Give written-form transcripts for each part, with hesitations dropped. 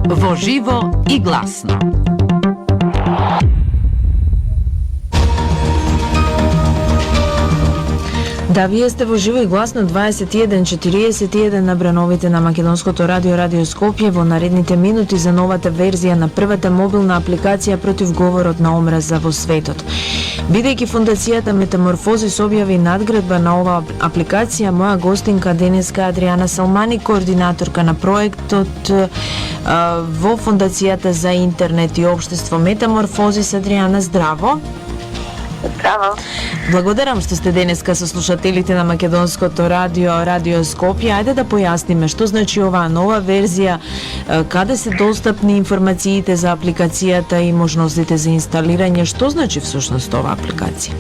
Во живо и гласно. Да, вие сте во живо и гласно 21:41 на брановите на Македонското радио Радио Скопје во наредните минути за новата верзија на првата мобилна апликација против говорот на омраза во светот. Бидејќи фондацијата Метаморфозис објави надградба на оваа апликација, моја гостинка денеска Адријана Салмани, координаторка на проектот во Фондацијата за интернет и општество Метаморфозис. Адријана, здраво! Здраво. Благодарам што сте денеска со слушателите на Македонското радио Радио Скопје. Ајде да појасниме што значи оваа нова верзија, каде се достапни информациите за апликацијата и можностите за инсталирање, што значи всушност оваа апликација?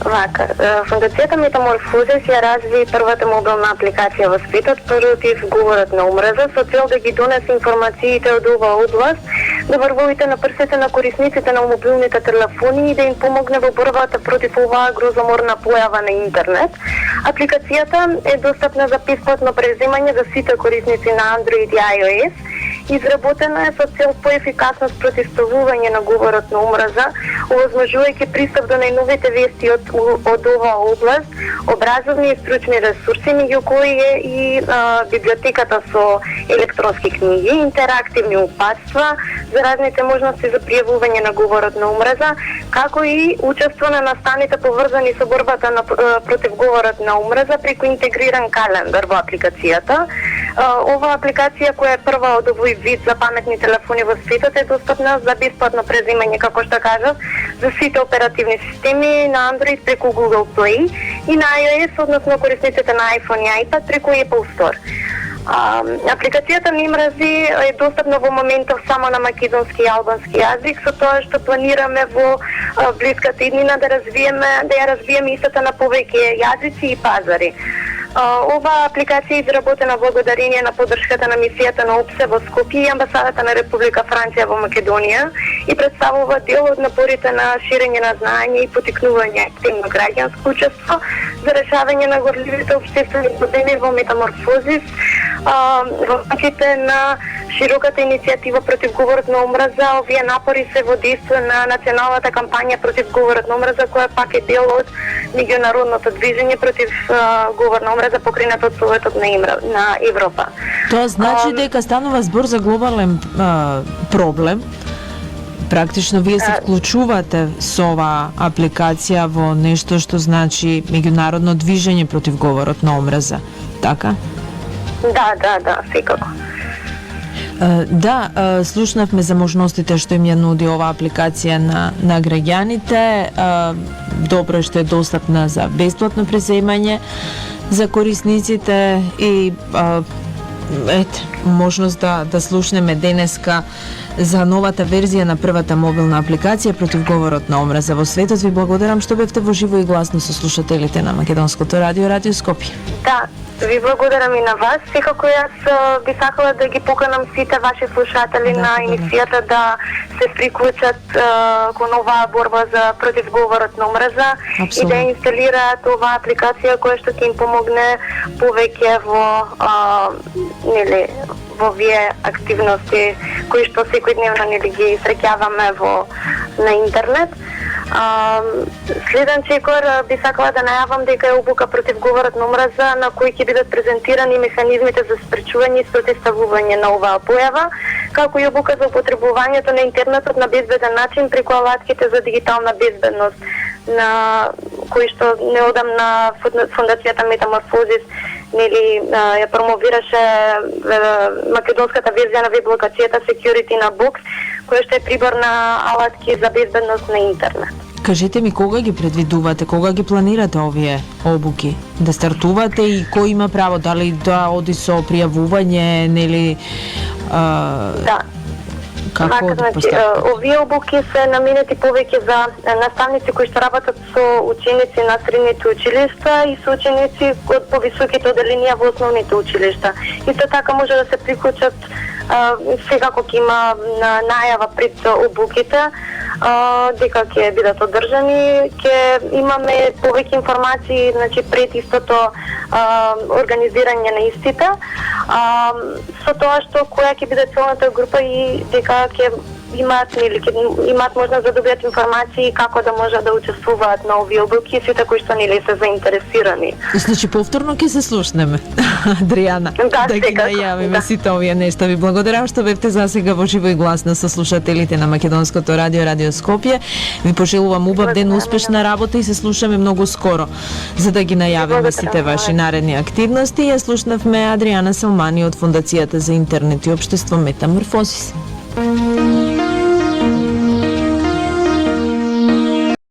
Вака, Фондацијата Метаморфозис ја разви првата мобилна апликација во светот против говорот на омраза со цел да ги донесе информациите од оваа област до врвовите на прсите на корисниците на мобилните телефони и да им помогне во борбата против оваа грозоморна појава на интернет. Апликацијата е достапна за бесплатно преземање за сите корисници на Android и iOS. Изработена е со цел поефикасност против ставување на говорот на омраза, овозможувајќи пристап до најновите вести од оваа област, образовни и стручни ресурси, меѓу кои е и библиотеката со електронски книги, интерактивни упатства за разните можности за пријавување на говорот на омраза, како и учество на настаните поврзани со борбата против говорот на омраза преку интегриран календар во апликацијата. Оваа апликација, која е прва од овој вид за паметни телефони во светот, е достапна за бесплатно преземање, како што кажав, за сите оперативни системи на Android преку Google Play и на iOS, односно корисниците на iPhone и iPad преку Apple Store. Апликацијата Мимрази е достапна во моментов само на македонски и албански јазик, со тоа што планираме во блиската иднина да ја развиеме истата на повеќе јазици и пазари. Оваа апликација е изработена благодарение на поддршката на мисијата на ОПСЕ во Скопје и амбасадата на Република Франција во Македонија и представува дел од напорите на ширење на знаење и потикнување активно граѓанско учество за решавање на горливите општествени проблеми во Метаморфозис во рамките на широката иницијатива против говорот на омраза. Овие напори се во дејство на националната кампања против говорот на омраза, која пак е дел од меѓународното движење против говор на омраза покренат од Советот на Европа. Тоа значи дека станува збор за глобален проблем. Практично вие се вклучувате со оваа апликација во нешто што значи меѓународно движење против говорот на омраза, така? Да, секако. Да, слушнавме за можностите што им ја нуди оваа апликација на граѓаните. Добро е што е достапна за бесплатно преземање за корисниците и можност да слушнеме денеска за новата верзија на првата мобилна апликација против говорот на омраза во светот. Ви благодарам што бевте во живо и гласно со слушателите на Македонското радио Радио Скопје. Да, ви благодарам и на вас. Секако јас би сакала да ги поканам сите ваши слушатели на емисијата да се приклучат кон оваа борба за против говорот на омраза и да инсталираат оваа апликација која што ќе им помогне повеќе во вие активности кои што секојдневно ги среќаваме на интернет. Следен чекор би сакала да најавам дека е обука против говорот на омраза на кој ќе бидат презентирани механизмите за спречување и спротивставување на оваа појава, како и обука за употребувањето на интернетот на безбеден начин преку алатките за дигитална безбедност, на кои што неодамна Фондацијата Метаморфозис ја промовираше македонската верзија на веб-локацијата Security на Box, која што е прибор на алатки за безбедност на интернет. Кажете ми, кога ги предвидувате, кога ги планирате овие обуки? Да стартувате и кој има право, дали да оди со пријавување, нели? Да. Како да постапите? Овие обуки се наменети повеќе за наставници кои што работат со ученици на средните училишта и со ученици од повисоките оделенија во основните училишта. Исто така може да се приклучат секако ќе има најава пред обуките, дека ќе бидат одржани, ќе имаме повеќе информации, значи пред истото организирање на истите, со тоа што која ќе биде целната група и дека ќе имаат можност да добијат информации како да можат да учествуваат на овие обуки, сите кои што нели се заинтересирани. Значи повторно ќе се слушнеме, Адријана, да ги најавиме сите овие нешта. Ви благодарам што бевте засега во живо и гласно со слушателите на Македонското радио, Радио Скопје. Ви пожелувам убав ден, успешна работа и се слушаме многу скоро, за да ги најавиме сите ваши наредни активности. Ја слушнавме Адријана Салмани од Фондацијата за интернет и општество Метаморфозис.